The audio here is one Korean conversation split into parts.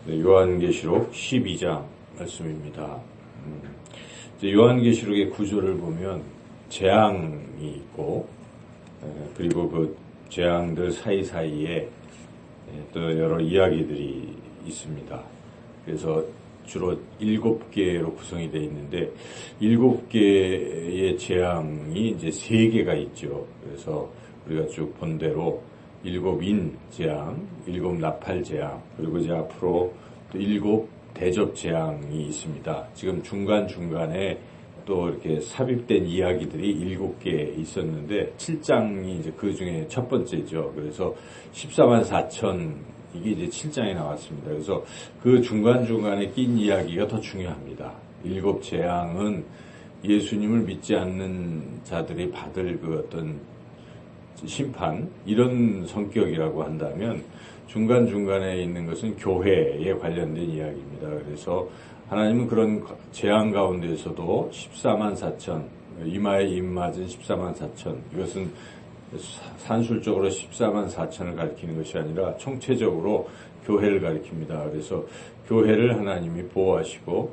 네, 요한계시록 12장 말씀입니다. 요한계시록의 구조를 보면 재앙이 있고, 그리고 그 재앙들 사이사이에 또 여러 이야기들이 있습니다. 그래서 주로 7개로 구성이 되어 있는데 7개의 재앙이 이제 3개가 있죠. 그래서 우리가 쭉 본 대로 7인 재앙, 7 나팔 재앙, 그리고 이제 앞으로 또 7 대접 재앙이 있습니다. 지금 중간중간에 또 이렇게 삽입된 이야기들이 7개 있었는데 7장이 이제 그 중에 첫 번째죠. 그래서 14만 4천 이게 이제 7장에 나왔습니다. 그래서 그 중간중간에 낀 이야기가 더 중요합니다. 7 재앙은 예수님을 믿지 않는 자들이 받을 그 어떤 심판, 이런 성격이라고 한다면 중간중간에 있는 것은 교회에 관련된 이야기입니다. 그래서 하나님은 그런 재앙 가운데에서도 14만 4천, 이마에 입맞은 14만 4천, 이것은 산술적으로 14만 4천을 가리키는 것이 아니라 총체적으로 교회를 가리킵니다. 그래서 교회를 하나님이 보호하시고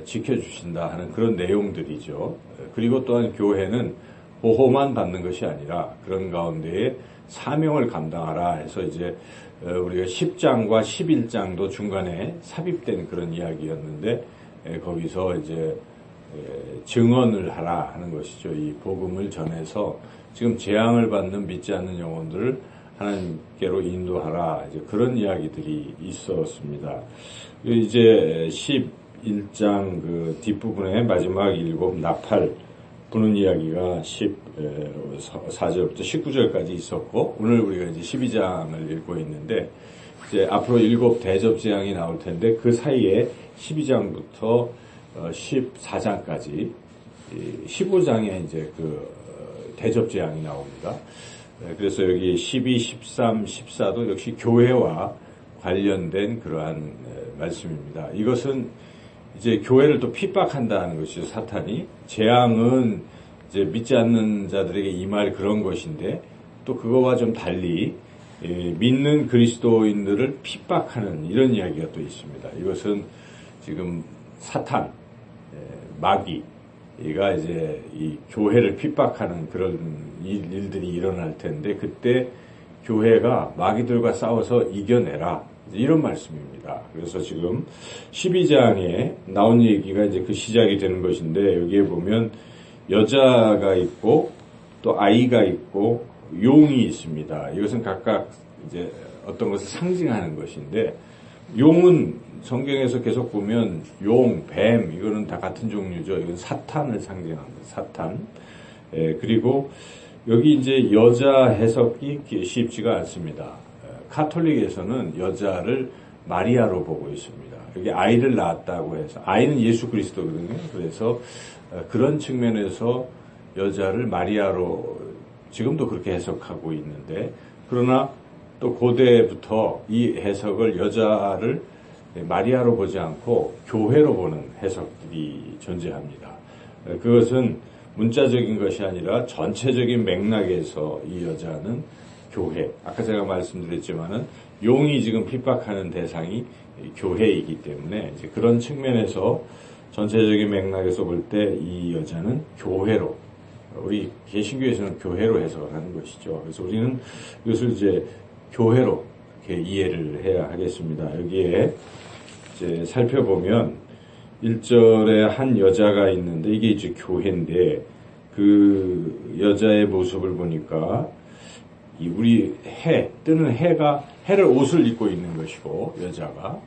지켜주신다 하는 그런 내용들이죠. 그리고 또한 교회는 보호만 받는 것이 아니라 그런 가운데에 사명을 감당하라 해서 이제 우리가 10장과 11장도 중간에 삽입된 그런 이야기였는데 거기서 이제 증언을 하라 하는 것이죠. 이 복음을 전해서 지금 재앙을 받는 믿지 않는 영혼들을 하나님께로 인도하라, 이제 그런 이야기들이 있었습니다. 이제 11장 그 뒷부분에 마지막 7 나팔 부는 이야기가 14절부터 19절까지 있었고, 오늘 우리가 이제 12장을 읽고 있는데, 이제 앞으로 7 대접 재앙이 나올 텐데, 그 사이에 12장부터 14장까지 15장에 이제 그 대접 재앙이 나옵니다. 그래서 여기 12, 13, 14도 역시 교회와 관련된 그러한 말씀입니다. 이것은 이제 교회를 또 핍박한다는 것이죠, 사탄이. 재앙은 이제 믿지 않는 자들에게 임할 그런 것인데, 또 그거와 좀 달리 믿는 그리스도인들을 핍박하는 이런 이야기가 또 있습니다. 이것은 지금 사탄, 마귀가 이제 이 교회를 핍박하는 그런 일들이 일어날 텐데, 그때 교회가 마귀들과 싸워서 이겨내라, 이런 말씀입니다. 그래서 지금 12장에 나온 얘기가 이제 그 시작이 되는 것인데, 여기에 보면 여자가 있고 또 아이가 있고 용이 있습니다. 이것은 각각 이제 어떤 것을 상징하는 것인데, 용은 성경에서 계속 보면 용, 뱀, 이거는 다 같은 종류죠. 이건 사탄을 상징합니다. 사탄. 그리고 여기 이제 여자 해석이 쉽지가 않습니다. 카톨릭에서는 여자를 마리아로 보고 있습니다. 여기 아이를 낳았다고 해서, 아이는 예수 그리스도거든요. 그래서 그런 측면에서 여자를 마리아로 지금도 그렇게 해석하고 있는데, 그러나 또 고대부터 이 해석을 여자를 마리아로 보지 않고 교회로 보는 해석들이 존재합니다. 그것은 문자적인 것이 아니라 전체적인 맥락에서 이 여자는 교회, 아까 제가 말씀드렸지만은 용이 지금 핍박하는 대상이 교회이기 때문에 이제 그런 측면에서 전체적인 맥락에서 볼 때 이 여자는 교회로, 우리 개신교에서는 교회로 해석을 하는 것이죠. 그래서 우리는 이것을 이제 교회로 이렇게 이해를 해야 하겠습니다. 여기에 이제 살펴보면 1절에 한 여자가 있는데, 이게 이제 교회인데, 그 여자의 모습을 보니까 우리 뜨는 해를 옷을 입고 있는 것이고, 여자가.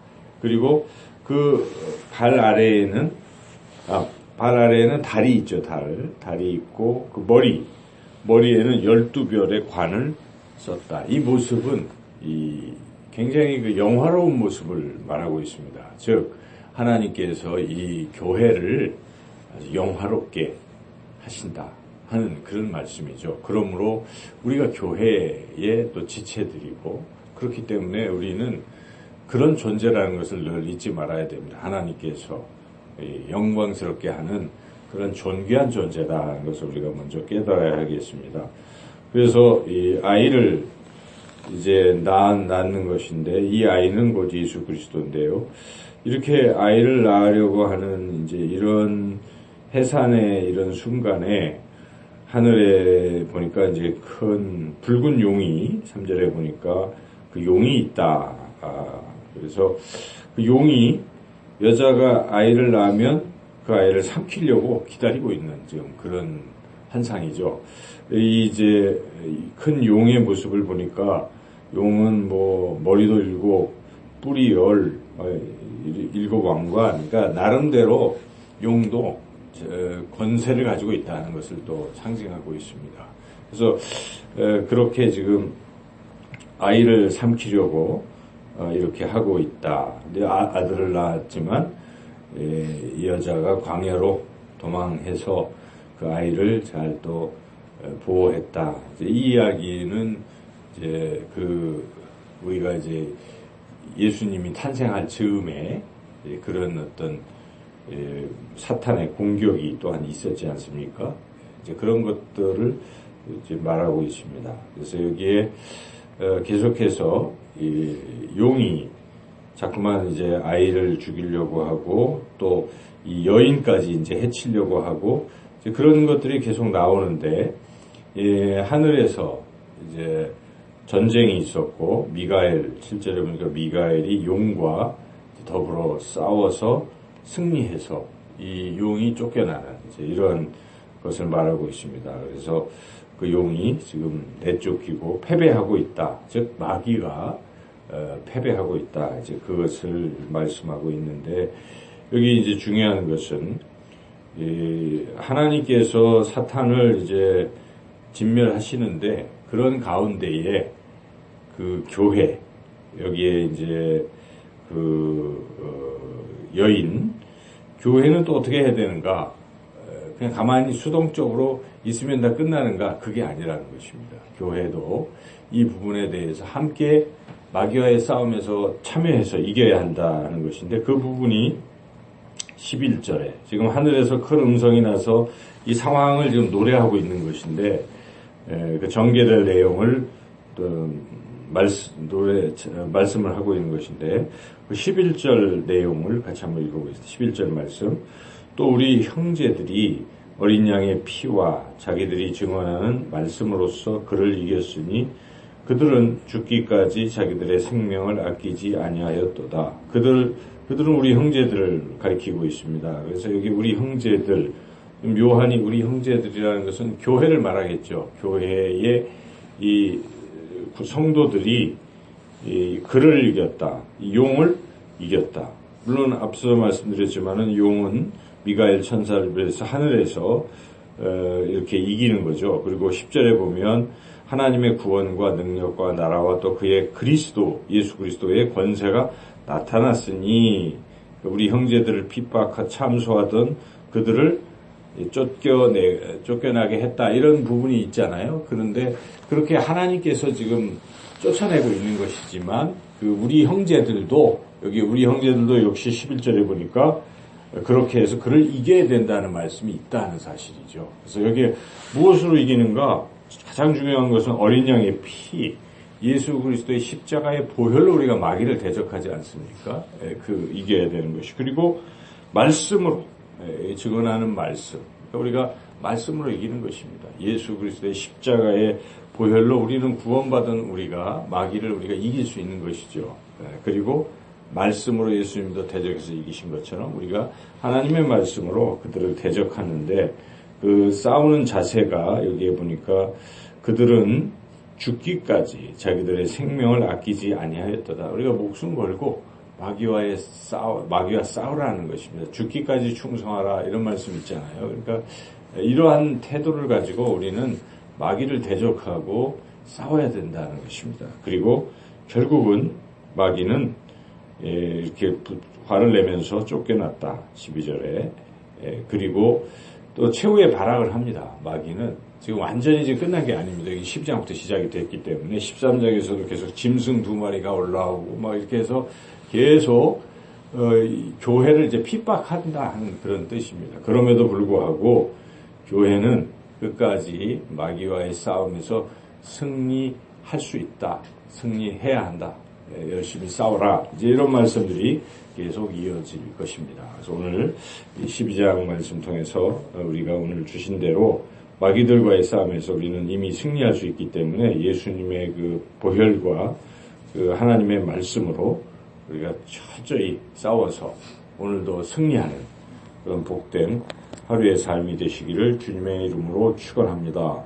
그리고 그 발 아래에는 달이 있죠, 달이 있고, 그 머리에는 12별의 관을 썼다. 이 모습은 굉장히 그 영화로운 모습을 말하고 있습니다. 즉, 하나님께서 이 교회를 아주 영화롭게 하신다 하는 그런 말씀이죠. 그러므로 우리가 교회의 또 지체들이고, 그렇기 때문에 우리는 그런 존재라는 것을 늘 잊지 말아야 됩니다. 하나님께서 영광스럽게 하는 그런 존귀한 존재다 하는 것을 우리가 먼저 깨달아야 하겠습니다. 그래서 이 아이를 이제 낳는 것인데, 이 아이는 곧 예수 그리스도인데요. 이렇게 아이를 낳으려고 하는 이제 이런 해산의 이런 순간에 하늘에 보니까 이제 큰 붉은 용이 3절에 보니까 그 용이 있다. 그래서 그 용이 여자가 아이를 낳으면 그 아이를 삼키려고 기다리고 있는 지금 그런 한상이죠. 이제 큰 용의 모습을 보니까 용은 뭐 머리도 7, 뿔이 7 왕관, 그러니까 나름대로 용도 권세를 가지고 있다는 것을 또 상징하고 있습니다. 그래서 그렇게 지금 아이를 삼키려고 이렇게 하고 있다. 근데 아들을 낳았지만 이 여자가 광야로 도망해서 그 아이를 잘 또 보호했다. 이 이야기는 이제 우리가 이제 예수님이 탄생할 즈음에 그런 어떤 사탄의 공격이 또한 있었지 않습니까? 이제 그런 것들을 이제 말하고 있습니다. 그래서 여기에 계속해서 이 용이 자꾸만 이제 아이를 죽이려고 하고 또 이 여인까지 이제 해치려고 하고 이제 그런 것들이 계속 나오는데 하늘에서 이제 전쟁이 있었고 미가엘 실제로 보니까 미가엘이 용과 더불어 싸워서 승리해서 이 용이 쫓겨나는 이제 이런 것을 말하고 있습니다. 그래서 그 용이 지금 내쫓기고 패배하고 있다. 즉 마귀가 패배하고 있다. 이제 그것을 말씀하고 있는데 여기 이제 중요한 것은 하나님께서 사탄을 이제 진멸하시는데 그런 가운데에 그 교회 여기에 이제 여인 교회는 또 어떻게 해야 되는가? 그냥 가만히 수동적으로 있으면 다 끝나는가? 그게 아니라는 것입니다. 교회도 이 부분에 대해서 함께 마귀와의 싸움에서 참여해서 이겨야 한다는 것인데 그 부분이 11절에 지금 하늘에서 큰 음성이 나서 이 상황을 지금 노래하고 있는 것인데 그 전개될 내용을 또 말씀을 하고 있는 것인데 그 11절 내용을 같이 한번 읽어보겠습니다. 11절 말씀. 또 우리 형제들이 어린 양의 피와 자기들이 증언하는 말씀으로써 그를 이겼으니 그들은 죽기까지 자기들의 생명을 아끼지 아니하였도다. 그들은 우리 형제들을 가리키고 있습니다. 그래서 여기 우리 형제들, 묘한이 우리 형제들이라는 것은 교회를 말하겠죠. 교회의 이 성도들이 그를 이겼다. 용을 이겼다. 물론 앞서 말씀드렸지만은 용은 미가엘 천사를 비해서 하늘에서 이렇게 이기는 거죠. 그리고 10절에 보면 하나님의 구원과 능력과 나라와 또 그의 예수 그리스도의 권세가 나타났으니 우리 형제들을 핍박하 참소하던 그들을 쫓겨나게 했다. 이런 부분이 있잖아요. 그런데 그렇게 하나님께서 지금 쫓아내고 있는 것이지만 우리 형제들도 역시 11절에 보니까 그렇게 해서 그를 이겨야 된다는 말씀이 있다는 사실이죠. 그래서 여기에 무엇으로 이기는가? 가장 중요한 것은 어린 양의 피, 예수 그리스도의 십자가의 보혈로 우리가 마귀를 대적하지 않습니까? 이겨야 되는 것이. 그리고 말씀으로 증언하는 말씀. 그러니까 우리가 말씀으로 이기는 것입니다. 예수 그리스도의 십자가의 보혈로 우리는 구원받은 마귀를 우리가 이길 수 있는 것이죠. 그리고 말씀으로 예수님도 대적해서 이기신 것처럼 우리가 하나님의 말씀으로 그들을 대적하는데 그 싸우는 자세가 여기에 보니까 그들은 죽기까지 자기들의 생명을 아끼지 아니하였도다. 우리가 목숨 걸고 마귀와 싸우라는 것입니다. 죽기까지 충성하라 이런 말씀 있잖아요. 그러니까 이러한 태도를 가지고 우리는 마귀를 대적하고 싸워야 된다는 것입니다. 그리고 결국은 마귀는 이렇게 화를 내면서 쫓겨났다. 12절에. 그리고 또 최후의 발악을 합니다. 마귀는 지금 완전히 지금 끝난 게 아닙니다. 여기 10장부터 시작이 됐기 때문에 13장에서도 계속 짐승 2마리가 올라오고 막 이렇게 해서 계속 교회를 이제 핍박한다 하는 그런 뜻입니다. 그럼에도 불구하고 교회는 끝까지 마귀와의 싸움에서 승리해야 할 수 있다. 승리해야 한다. 열심히 싸워라. 이제 이런 말씀들이 계속 이어질 것입니다. 그래서 오늘 12장 말씀 통해서 우리가 오늘 주신 대로 마귀들과의 싸움에서 우리는 이미 승리할 수 있기 때문에 예수님의 그 보혈과 그 하나님의 말씀으로 우리가 철저히 싸워서 오늘도 승리하는 그런 복된 하루의 삶이 되시기를 주님의 이름으로 축원합니다.